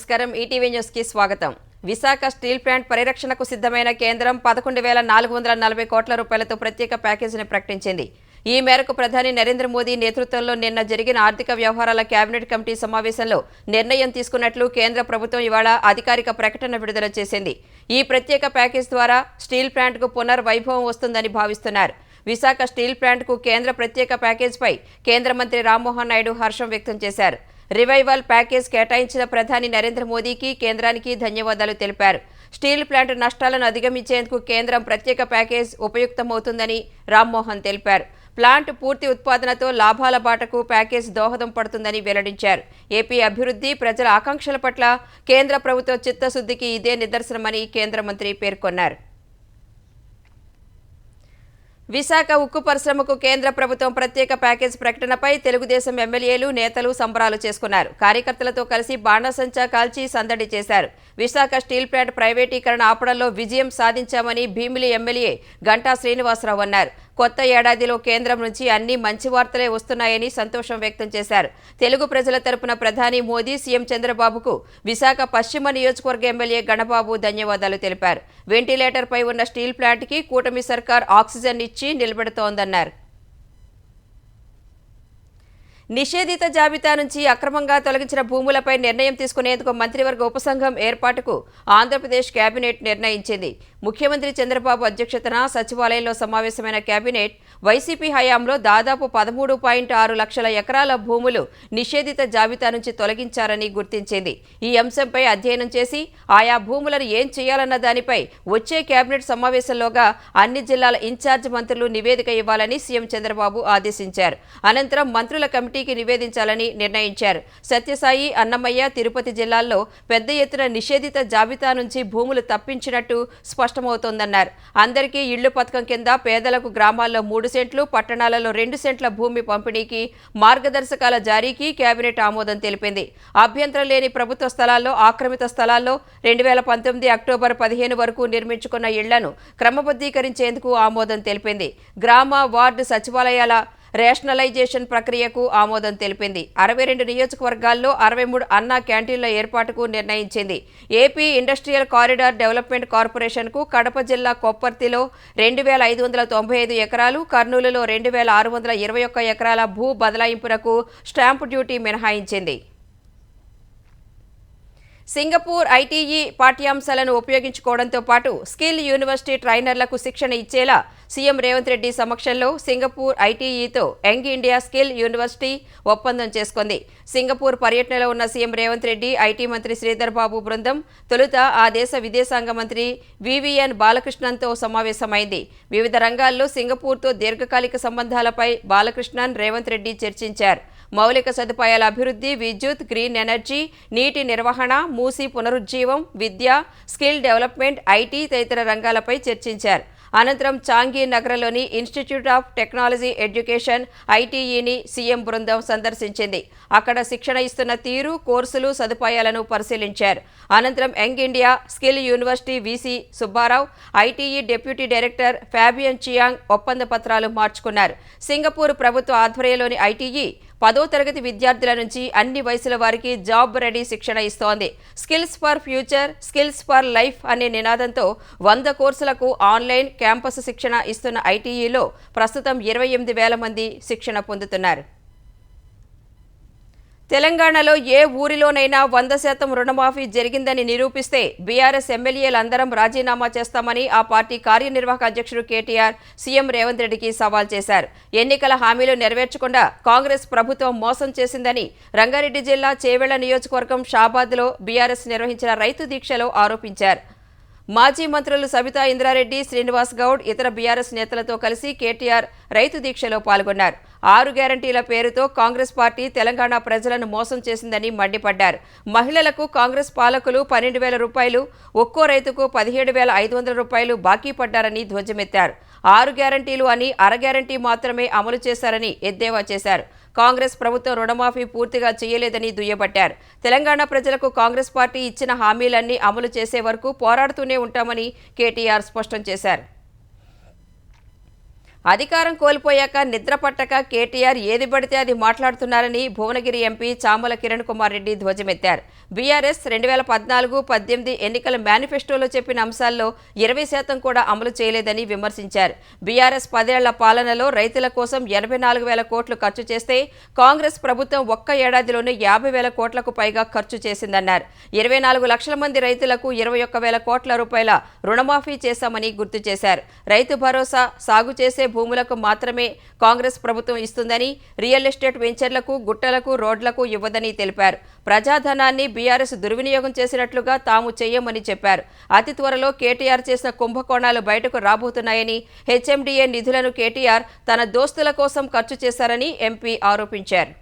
నమస్కారం ETV news కి స్వాగతం. విశాఖ స్టీల్ ప్లాంట్ పరిరక్షణకు సిద్ధమైన కేంద్రం 11,440 కోట్ల రూపాయలతో ప్రత్యేక ప్యాకేజీని ప్రకటించింది. ఈ మేరకు ప్రధాని నరేంద్ర మోదీ నేతృత్వంలో నిన్న జరిగిన ఆర్థిక వ్యవహారాల కేబినెట్ కమిటీ సమావేశంలో నిర్ణయం తీసుకున్నట్లు కేంద్ర ప్రభుత్వం ఇవాళ అధికారిక ప్రకటన విడుదల చేసింది. ఈ ప్రత్యేక ప్యాకేజ్ ద్వారా స్టీల్ ప్లాంట్కు పునర్వైభవం వస్తుందని భావిస్తున్నారు. విశాఖ స్టీల్ ప్లాంట్కు కేంద్ర ప్రత్యేక ప్యాకేజీపై కేంద్ర మంత్రి రామ్మోహన్ నాయుడు హర్షం వ్యక్తం చేశారు. రివైవల్ ప్యాకేజ్ కేటాయించిన ప్రధాని నరేంద్ర మోదీకి కేంద్రానికి ధన్యవాదాలు తెలిపారు. స్టీల్ ప్లాంట్ నష్టాలను అధిగమించేందుకు కేంద్రం ప్రత్యేక ప్యాకేజ్ ఉపయుక్తమవుతుందని రామ్మోహన్ తెలిపారు. ప్లాంట్ పూర్తి ఉత్పాదనతో లాభాల బాటకు ప్యాకేజ్ దోహదం పడుతుందని వెల్లడించారు. ఏపీ అభివృద్ధి, ప్రజల ఆకాంక్షల పట్ల కేంద్ర ప్రభుత్వ చిత్తశుద్ధికి ఇదే నిదర్శనమని కేంద్ర మంత్రి పేర్కొన్నారు. విశాఖ ఉక్కు పరిశ్రమకు కేంద్ర ప్రభుత్వం ప్రత్యేక ప్యాకేజ్ ప్రకటనపై తెలుగుదేశం ఎమ్మెల్యేలు, నేతలు సంబరాలు చేసుకున్నారు. కార్యకర్తలతో కలిసి బాణాసంచా కాల్చి సందడి చేశారు. విశాఖ స్టీల్ ప్లాంట్ ప్రైవేటీకరణ ఆపడంలో విజయం సాధించామని భీమిలి ఎమ్మెల్యే గంటా శ్రీనివాసరావు అన్నారు. కొత్త ఏడాదిలో కేంద్రం నుంచి అన్ని మంచి వార్తలే వస్తున్నాయని సంతోషం వ్యక్తం చేశారు. తెలుగు ప్రజల తరపున ప్రధాని మోదీ, సీఎం చంద్రబాబుకు విశాఖ పశ్చిమ నియోజకవర్గ ఎమ్మెల్యే గణబాబు ధన్యవాదాలు తెలిపారు. వెంటిలేటర్పై ఉన్న స్టీల్ ప్లాంట్కి కూటమి సర్కార్ ఆక్సిజన్ ఇచ్చి నిలబెడుతోందన్నారు. నిషేధిత జాబితా నుంచి అక్రమంగా తొలగించిన భూములపై నిర్ణయం తీసుకునేందుకు మంత్రివర్గ ఉపసంఘం ఏర్పాటుకు ఆంధ్రప్రదేశ్ కేబినెట్ నిర్ణయించింది. ముఖ్యమంత్రి చంద్రబాబు అధ్యక్షతన సచివాలయంలో సమావేశమైన కేబినెట్ వైసీపీ హయాంలో దాదాపు 13.6 లక్షల ఎకరాల భూములు నిషేధిత జాబితా నుంచి తొలగించారని గుర్తించింది. ఈ అంశంపై అధ్యయనం చేసి ఆయా భూములను ఏం చేయాలన్న దానిపై వచ్చే కేబినెట్ సమావేశంలోగా అన్ని జిల్లాల ఇన్ఛార్జ్ మంత్రులు నివేదిక ఇవ్వాలని సీఎం చంద్రబాబు ఆదేశించారు. అనంతరం మంత్రుల కమిటీకి నివేదించాలని నిర్ణయించారు. సత్యసాయి, అన్నమయ్య, తిరుపతి జిల్లాల్లో పెద్ద ఎత్తున నిషేధిత జాబితా నుంచి భూములు తప్పించినట్టు స్పష్టమవుతోందన్నారు. అందరికీ ఇళ్లు పథకం కింద పేదలకు గ్రామాల్లో 3 సెంట్లు, పట్టణాలలో 2 సెంట్ల భూమి పంపిణీకి మార్గదర్శకాల జారీకి కేబినెట్ ఆమోదం తెలిపింది. అభ్యంతరం లేని ప్రభుత్వ స్థలాల్లో, ఆక్రమిత స్థలాల్లో 2019 అక్టోబర్ 15 వరకు నిర్మించుకున్న ఇళ్లను క్రమబద్ధీకరించేందుకు ఆమోదం తెలిపింది. గ్రామ, వార్డు సచివాలయాల రేషనలైజేషన్ ప్రక్రియకు ఆమోదం తెలిపింది. 62 నియోజకవర్గాల్లో 63 అన్నా క్యాంటీన్ల ఏర్పాటుకు నిర్ణయించింది. ఏపీ ఇండస్ట్రియల్ కారిడార్ డెవలప్మెంట్ కార్పొరేషన్కు కడప జిల్లా కొప్పర్తిలో 2,595 ఎకరాలు, కర్నూలులో 2,621 ఎకరాల భూ బదలాయింపునకు స్టాంపు డ్యూటీ మినహాయించింది. సింగపూర్ ఐటీఈ పాఠ్యాంశాలను ఉపయోగించుకోవడంతో పాటు స్కిల్ యూనివర్సిటీ ట్రైనర్లకు శిక్షణ ఇచ్చేలా సీఎం రేవంత్ రెడ్డి సమక్షంలో సింగపూర్ ఐటీఈతో యంగ్ ఇండియా స్కిల్ యూనివర్సిటీ ఒప్పందం చేసుకుంది. సింగపూర్ పర్యటనలో ఉన్న సీఎం రేవంత్ రెడ్డి, ఐటీ మంత్రి శ్రీధర్ బాబు బృందం తొలుత ఆ దేశ విదేశాంగ మంత్రి వివిఎన్ బాలకృష్ణన్తో సమావేశమైంది. వివిధ రంగాల్లో సింగపూర్తో దీర్ఘకాలిక సంబంధాలపై బాలకృష్ణన్, రేవంత్ రెడ్డి చర్చించారు. మౌలిక సదుపాయాల అభివృద్ధి, విద్యుత్, గ్రీన్ ఎనర్జీ, నీటి నిర్వహణ, మూసీ పునరుజ్జీవం, విద్య, స్కిల్ డెవలప్మెంట్, ఐటీ తదితర రంగాలపై చర్చించారు. అనంతరం చాంగి నగరంలోని ఇన్స్టిట్యూట్ ఆఫ్ టెక్నాలజీ ఎడ్యుకేషన్ ఐటీఈని సీఎం బృందం సందర్శించింది. అక్కడ శిక్షణ ఇస్తున్న తీరు, కోర్సులు, సదుపాయాలను పరిశీలించారు. అనంతరం young India skill university VC Subbarao, ITE deputy director Fabian Chiang ఒప్పంద పత్రాలు మార్చుకున్నారు. సింగపూర్ ప్రభుత్వ ఆధ్వర్యంలోని ఐటీఈ 10వ తరగతి విద్యార్థుల నుంచి అన్ని వయసుల వారికి జాబ్ రెడీ శిక్షణ ఇస్తోంది. Skills for future, skills for life అనే నినాదంతో 100 కోర్సులకు ఆన్లైన్, క్యాంపస్ శిక్షణ ఇస్తున్న ఐటీఈలో ప్రస్తుతం 28,000 మంది శిక్షణ పొందుతున్నారు. తెలంగాణలో ఏ ఊరిలోనైనా 100% రుణమాఫీ జరిగిందని నిరూపిస్తే బీఆర్ఎస్ ఎమ్మెల్యేలందరం రాజీనామా చేస్తామని ఆ పార్టీ కార్యనిర్వాహక అధ్యక్షుడు కేటీఆర్ సీఎం రేవంత్ రెడ్డికి సవాల్ చేశారు. ఎన్నికల హామీలు నెరవేర్చకుండా కాంగ్రెస్ ప్రభుత్వం మోసం చేసిందని రంగారెడ్డి జిల్లా చేవెళ్ల నియోజకవర్గం షాబాద్లో బీఆర్ఎస్ నిర్వహించిన రైతు దీక్షలో ఆరోపించారు. మాజీ మంత్రులు సబితా ఇంద్రారెడ్డి, శ్రీనివాస్ గౌడ్ ఇతర బీఆర్ఎస్ నేతలతో కలిసి కేటీఆర్ రైతు దీక్షలో పాల్గొన్నారు. 6 గ్యారంటీల పేరుతో కాంగ్రెస్ పార్టీ తెలంగాణ ప్రజలను మోసం చేసిందని మండిపడ్డారు. మహిళలకు కాంగ్రెస్ పాలకులు 12,000 రూపాయలు, ఒక్కో రైతుకు 17,500 రూపాయలు బాకీ పడ్డారని ధ్వజమెత్తారు. 6 గ్యారంటీలు అని అర గ్యారంటీ మాత్రమే అమలు చేశారని ఎద్దేవా చేశారు. కాంగ్రెస్ ప్రభుత్వం రుణమాఫీ పూర్తిగా చేయలేదని దుయ్యబట్టారు. తెలంగాణ ప్రజలకు కాంగ్రెస్ పార్టీ ఇచ్చిన హామీలన్నీ అమలు చేసే వరకు పోరాడుతూనే ఉంటామని కేటీఆర్ స్పష్టం చేశారు. అధికారం కోల్పోయాక నిద్ర పట్టక కేటీఆర్ ఏది పడితే అది మాట్లాడుతున్నారని భువనగిరి ఎంపీ చామల కిరణ్ కుమార్ రెడ్డి ధ్వజమెత్తారు. బీఆర్ఎస్ 2014-18 ఎన్నికల మేనిఫెస్టోలో చెప్పిన అంశాల్లో 20% కూడా అమలు చేయలేదని విమర్శించారు. బీఆర్ఎస్ 10 ఏళ్ల పాలనలో రైతుల కోసం 84,000 కోట్లు ఖర్చు చేస్తే కాంగ్రెస్ ప్రభుత్వం ఒక్క ఏడాదిలోనే 50,000 కోట్లకు పైగా ఖర్చు చేసిందన్నారు. 24 లక్షల మంది రైతులకు 21,000 కోట్ల రూపాయల రుణమాఫీ చేశామని గుర్తు చేశారు. రైతు భరోసా, సాగు చేసే భూములకు మాత్రమే కాంగ్రెస్ ప్రభుత్వం ఇస్తుందని, రియల్ ఎస్టేట్ వెంచర్లకు, గుట్టలకు, రోడ్లకు ఇవ్వదని తెలిపారు. ప్రజాధనాన్ని బీఆర్ఎస్ దుర్వినియోగం చేసినట్లుగా తాము చేయమని చెప్పారు. అతి త్వరలో కేటీఆర్ చేసిన కుంభకోణాలు బయటకు రాబోతున్నాయని, హెచ్ఎండిఏ నిధులను కేటీఆర్ తన దోస్తుల కోసం ఖర్చు చేశారని ఎంపీ ఆరోపించారు.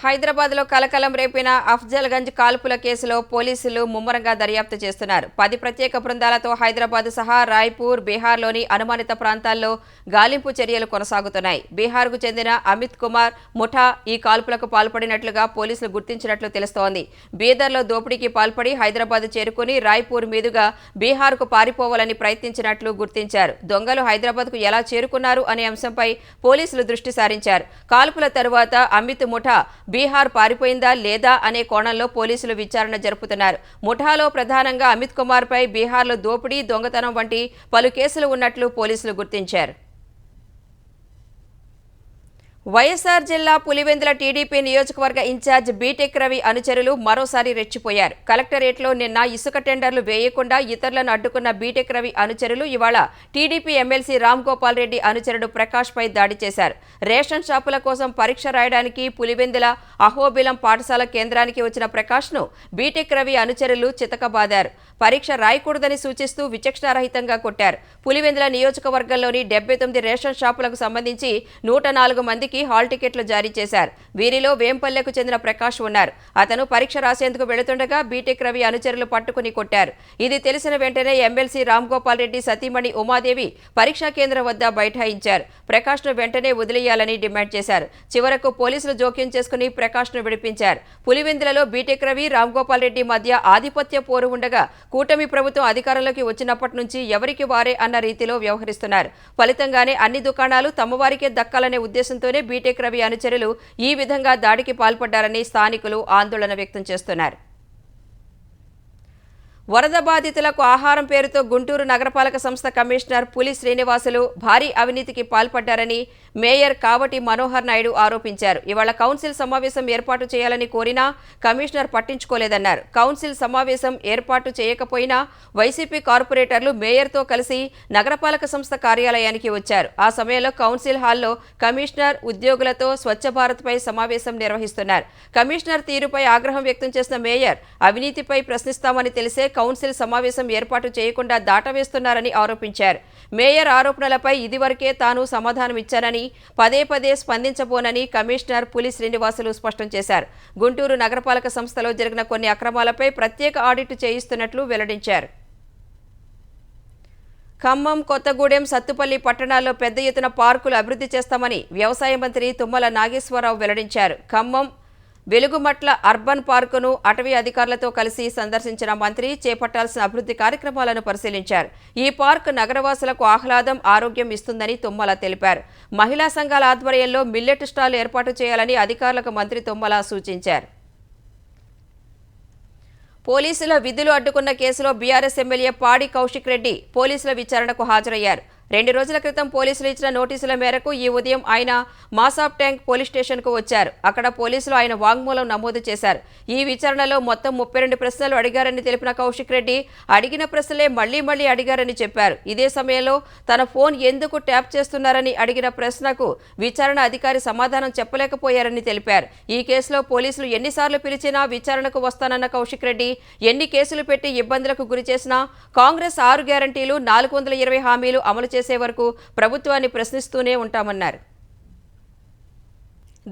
హైదరాబాద్లో కలకలం రేపిన అఫ్జల్గంజ్ కాల్పుల కేసులో పోలీసులు ముమ్మరంగా దర్యాప్తు చేస్తున్నారు. 10 ప్రత్యేక బృందాలతో హైదరాబాద్ సహా రాయ్పూర్, బీహార్లోని అనుమానిత ప్రాంతాల్లో గాలింపు చర్యలు కొనసాగుతున్నాయి. బీహార్కు చెందిన అమిత్ కుమార్ ముఠా ఈ కాల్పులకు పాల్పడినట్లుగా పోలీసులు గుర్తించినట్లు తెలుస్తోంది. బీదర్లో దోపిడీకి పాల్పడి హైదరాబాద్ చేరుకుని రాయ్పూర్ మీదుగా బీహార్కు పారిపోవాలని ప్రయత్నించినట్లు గుర్తించారు. దొంగలు హైదరాబాద్కు ఎలా చేరుకున్నారు అనే అంశంపై పోలీసులు దృష్టి సారించారు. కాల్పుల తరువాత అమిత్ ముఠా బీహార్ పారిపోయిందా లేదా అనే కోణంలో పోలీసులు విచారణ జరుపుతున్నారు. ముఠాలో ప్రధానంగా అమిత్ కుమార్పై బీహార్లో దోపిడీ, దొంగతనం వంటి పలు కేసులు ఉన్నట్లు పోలీసులు గుర్తించారు. వైఎస్ఆర్ జిల్లా పులివెందుల టీడీపీ నియోజకవర్గ ఇన్ఛార్జ్ బీటెక్ రవి అనుచరులు మరోసారి రెచ్చిపోయారు. కలెక్టరేట్లో నిన్న ఇసుక టెండర్లు వేయకుండా ఇతరులను అడ్డుకున్న బీటెక్ రవి అనుచరులు ఇవాళ టీడీపీ ఎమ్మెల్సీ రామ్ గోపాల్ రెడ్డి అనుచరుడు ప్రకాష్ పై దాడి చేశారు. రేషన్ షాపుల కోసం పరీక్ష రాయడానికి పులివెందుల అహోబిలం పాఠశాల కేంద్రానికి వచ్చిన ప్రకాష్ను బీటెక్ రవి అనుచరులు చితకబాదారు. పరీక్ష రాయకూడదని సూచిస్తూ విచక్షణారహితంగా కొట్టారు. పులివెందుల నియోజకవర్గంలోని 79 రేషన్ షాపులకు సంబంధించి 104 మందికి హాల్ టికెట్లు జారీ చేశారు. వీరిలో వేంపల్లెకు చెందిన ప్రకాష్ ఉన్నారు. అతను పరీక్ష రాసేందుకు వెళుతుండగా బీటెక్ రవి అనుచరులు పట్టుకుని కొట్టారు. ఇది తెలిసిన వెంటనే ఎమ్మెల్సీ రామ్ గోపాల్ రెడ్డి సతీమణి ఉమాదేవి పరీక్షా కేంద్రం వద్ద బైఠాయించారు. ప్రకాష్ను వెంటనే వదిలేయాలని డిమాండ్ చేశారు. చివరకు పోలీసులు జోక్యం చేసుకుని ప్రకాష్ను విడిపించారు. పులివెందులలో బీటెక్ రవి, రామ్ గోపాల్ రెడ్డి మధ్య ఆధిపత్య పోరు ఉండగా కూటమి ప్రభుత్వం అధికారంలోకి వచ్చినప్పటి నుంచి ఎవరికి వారే అన్న రీతిలో వ్యవహరిస్తున్నారు. ఫలితంగానే అన్ని దుకాణాలు తమవారికే దక్కాలనే ఉద్దేశంతోనే బీటెక్ రవి అనుచరులు ఈ విధంగా దాడికి పాల్పడ్డారని స్థానికులు ఆందోళన వ్యక్తం చేస్తున్నారు. వరద బాధితులకు ఆహారం పేరుతో గుంటూరు నగరపాలక సంస్థ కమిషనర్ పులి శ్రీనివాసులు భారీ అవినీతికి పాల్పడ్డారని మేయర్ కావటి మనోహర్ నాయుడు ఆరోపించారు. ఇవాళ కౌన్సిల్ సమావేశం ఏర్పాటు చేయాలని కోరినా కమిషనర్ పట్టించుకోలేదన్నారు. కౌన్సిల్ సమావేశం ఏర్పాటు చేయకపోయినా వైసీపీ కార్పొరేటర్లు మేయర్తో కలిసి నగరపాలక సంస్థ కార్యాలయానికి వచ్చారు. ఆ సమయంలో కౌన్సిల్ హాల్లో కమిషనర్ ఉద్యోగులతో స్వచ్ఛ భారత్పై సమావేశం నిర్వహిస్తున్నారు. కమిషనర్ తీరుపై ఆగ్రహం వ్యక్తం చేసిన మేయర్ అవినీతిపై ప్రశ్నిస్తామని తెలిసే కౌన్సిల్ సమావేశం ఏర్పాటు చేయకుండా దాటవేస్తున్నారని ఆరోపించారు. మేయర్ ఆరోపణలపై ఇదివరకే తాను సమాధానమిచ్చానని, పదే పదే స్పందించబోనని కమిషనర్ పులి శ్రీనివాసులు స్పష్టం చేశారు. గుంటూరు నగరపాలక సంస్థలో జరిగిన కొన్ని అక్రమాలపై ప్రత్యేక ఆడిట్ చేయిస్తున్నట్లు వెల్లడించారు. ఖమ్మం, కొత్తగూడెం, సత్తుపల్లి పట్టణాల్లో పెద్ద ఎత్తున పార్కులు అభివృద్ధి చేస్తామని వ్యవసాయ మంత్రి తుమ్మల నాగేశ్వరరావు వెల్లడించారు. ఖమ్మం వెలుగుమట్ల అర్బన్ పార్కును అటవీ అధికారులతో కలిసి సందర్శించిన మంత్రి చేపట్టాల్సిన అభివృద్ధి కార్యక్రమాలను పరిశీలించారు. ఈ పార్క్ నగరవాసులకు ఆహ్లాదం, ఆరోగ్యం ఇస్తుందని తుమ్మల తెలిపారు. మహిళా సంఘాల ఆధ్వర్యంలో మిల్లెట్ స్టాల్ ఏర్పాటు చేయాలని అధికారులకు మంత్రి తుమ్మల సూచించారు. పోలీసుల విధులు అడ్డుకున్న కేసులో బీఆర్ఎస్ ఎమ్మెల్యే పాడి కౌశిక్ రెడ్డి పోలీసుల విచారణకు హాజరయ్యారు. 2 రోజుల క్రితం పోలీసులు ఇచ్చిన నోటీసుల మేరకు ఈ ఉదయం ఆయన మాసాబ్ ట్యాంక్ పోలీస్ స్టేషన్కు వచ్చారు. అక్కడ పోలీసులు ఆయన వాంగ్మూలం నమోదు చేశారు. ఈ విచారణలో మొత్తం 32 ప్రశ్నలు అడిగారని తెలిపిన కౌశిక్ రెడ్డి అడిగిన ప్రశ్నలే మళ్లీ అడిగారని చెప్పారు. ఇదే సమయంలో తన ఫోన్ ఎందుకు ట్యాప్ చేస్తున్నారని అడిగిన ప్రశ్నకు విచారణ అధికారి సమాధానం చెప్పలేకపోయారని తెలిపారు. ఈ కేసులో పోలీసులు ఎన్నిసార్లు పిలిచినా విచారణకు వస్తానన్న కౌశిక్ రెడ్డి ఎన్ని కేసులు పెట్టి ఇబ్బందులకు గురిచేసినా కాంగ్రెస్ 6 గ్యారంటీలు, 420 హామీలు అమలు చేసే వరకు ప్రభుత్వాన్ని ప్రశ్నిస్తూనే ఉంటామన్నారు.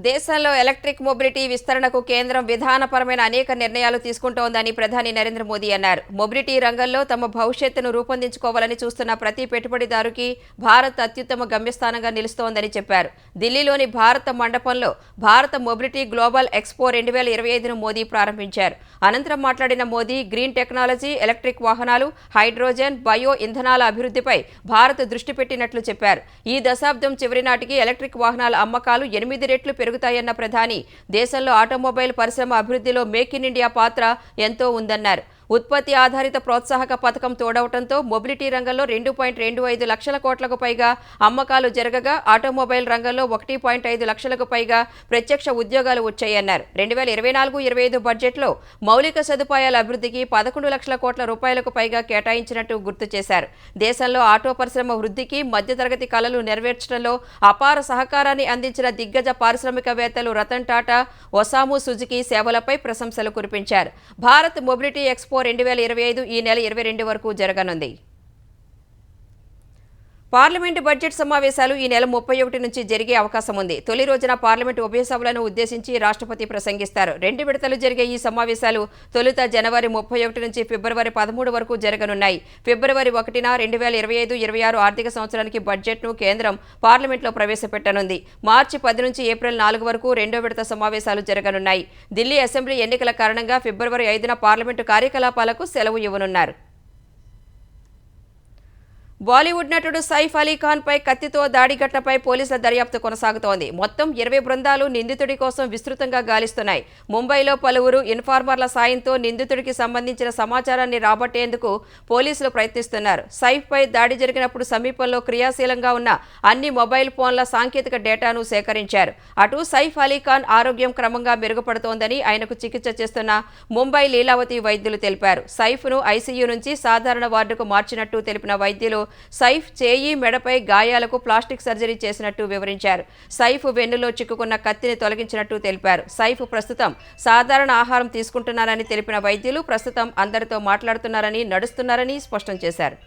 దేశంలో ఎలక్ట్రిక్ మొబిలిటీ విస్తరణకు కేంద్రం విధానపరమైన అనేక నిర్ణయాలు తీసుకుంటోందని ప్రధాని నరేంద్ర మోదీ అన్నారు. మొబిలిటీ రంగంలో తమ భవిష్యత్తును రూపొందించుకోవాలని చూస్తున్న ప్రతి పెట్టుబడిదారుకి భారత్ అత్యుత్తమ గమ్యస్థానంగా నిలుస్తోందని చెప్పారు. ఢిల్లీలోని భారత మండపంలో భారత మొబిలిటీ గ్లోబల్ ఎక్స్పో 2025ను మోదీ ప్రారంభించారు. అనంతరం మాట్లాడిన మోదీ గ్రీన్ టెక్నాలజీ, ఎలక్ట్రిక్ వాహనాలు, హైడ్రోజన్, బయో ఇంధనాల అభివృద్ధిపై భారత్ దృష్టి పెట్టినట్లు చెప్పారు. ఈ దశాబ్దం చివరి నాటికి ఎలక్ట్రిక్ వాహనాల అమ్మకాలు 8 రెట్లు పెరుగుతాయన్న ప్రధాని దేశంలో ఆటోమొబైల్ పరిశ్రమ అభివృద్ధిలో మేక్ ఇన్ ఇండియా పాత్ర ఎంతో ఉందన్నారు. ఉత్పత్తి ఆధారిత ప్రోత్సాహక పథకం తోడవడంతో మొబిలిటీ రంగంలో 2.25 లక్షల కోట్లకు పైగా అమ్మకాలు జరగగా ఆటోమొబైల్ రంగంలో 1.5 లక్షలకు పైగా ప్రత్యక్ష ఉద్యోగాలు వచ్చాయన్నారు. 2024-25 బడ్జెట్లో మౌలిక సదుపాయాల అభివృద్ధికి 11 లక్షల కోట్ల రూపాయలకు పైగా కేటాయించినట్టు గుర్తు చేశారు. దేశంలో ఆటో పరిశ్రమ వృద్ధికి, మధ్యతరగతి కలలు నెరవేర్చడంలో అపార సహకారాన్ని అందించిన దిగ్గజ పారిశ్రామికవేత్తలు రతన్ టాటా, ఒసాము సుజుకి సేవలపై ప్రశంసలు కురిపించారు. భారత్ మొబిలిటీ ఎక్స్పో 2025 ఈ నెల 22 వరకు జరగనుంది. పార్లమెంటు బడ్జెట్ సమావేశాలు ఈ నెల 31 నుంచి జరిగే అవకాశం ఉంది. తొలి రోజున పార్లమెంటు ఉభయ సభలను ఉద్దేశించి రాష్ట్రపతి ప్రసంగిస్తారు. 2 విడతలు జరిగే ఈ సమావేశాలు తొలుత జనవరి 31 నుంచి ఫిబ్రవరి 13 వరకు జరగనున్నాయి. ఫిబ్రవరి 1న 2025-26 ఆర్థిక సంవత్సరానికి బడ్జెట్ను కేంద్రం పార్లమెంట్లో ప్రవేశపెట్టనుంది. మార్చి 10 నుంచి ఏప్రిల్ 4 వరకు రెండో విడత సమావేశాలు జరగనున్నాయి. ఢిల్లీ అసెంబ్లీ ఎన్నికల కారణంగా ఫిబ్రవరి 5న పార్లమెంటు కార్యకలాపాలకు సెలవు ఇవ్వనున్నారు. బాలీవుడ్ నటుడు సైఫ్ అలీ ఖాన్ పై కత్తితో దాడి ఘటనపై పోలీసుల దర్యాప్తు కొనసాగుతోంది. మొత్తం 20 బృందాలు నిందితుడి కోసం విస్తృతంగా గాలిస్తున్నాయి. ముంబైలో పలువురు ఇన్ఫార్మర్ల సాయంతో నిందితుడికి సంబంధించిన సమాచారాన్ని రాబట్టేందుకు పోలీసులు ప్రయత్నిస్తున్నారు. సైఫ్ పై దాడి జరిగినప్పుడు సమీపంలో క్రియాశీలంగా ఉన్న అన్ని మొబైల్ ఫోన్ల సాంకేతిక డేటాను సేకరించారు. అటు సైఫ్ అలీ ఖాన్ ఆరోగ్యం క్రమంగా మెరుగుపడుతోందని ఆయనకు చికిత్స చేస్తున్న ముంబై లీలావతి వైద్యులు తెలిపారు. సైఫ్ను ఐసీయూ నుంచి సాధారణ వార్డుకు మార్చినట్టు తెలిపిన వైద్యులు సైఫ్ చేయి, మెడపై గాయాలకు ప్లాస్టిక్ సర్జరీ చేసినట్టు వివరించారు. సైఫ్ వెన్నులో చిక్కుకున్న కత్తిని తొలగించినట్టు తెలిపారు. సైఫ్ ప్రస్తుతం సాధారణ ఆహారం తీసుకుంటున్నారని తెలిపిన వైద్యులు ప్రస్తుతం అందరితో మాట్లాడుతున్నారని, నడుస్తున్నారని స్పష్టం చేశారు.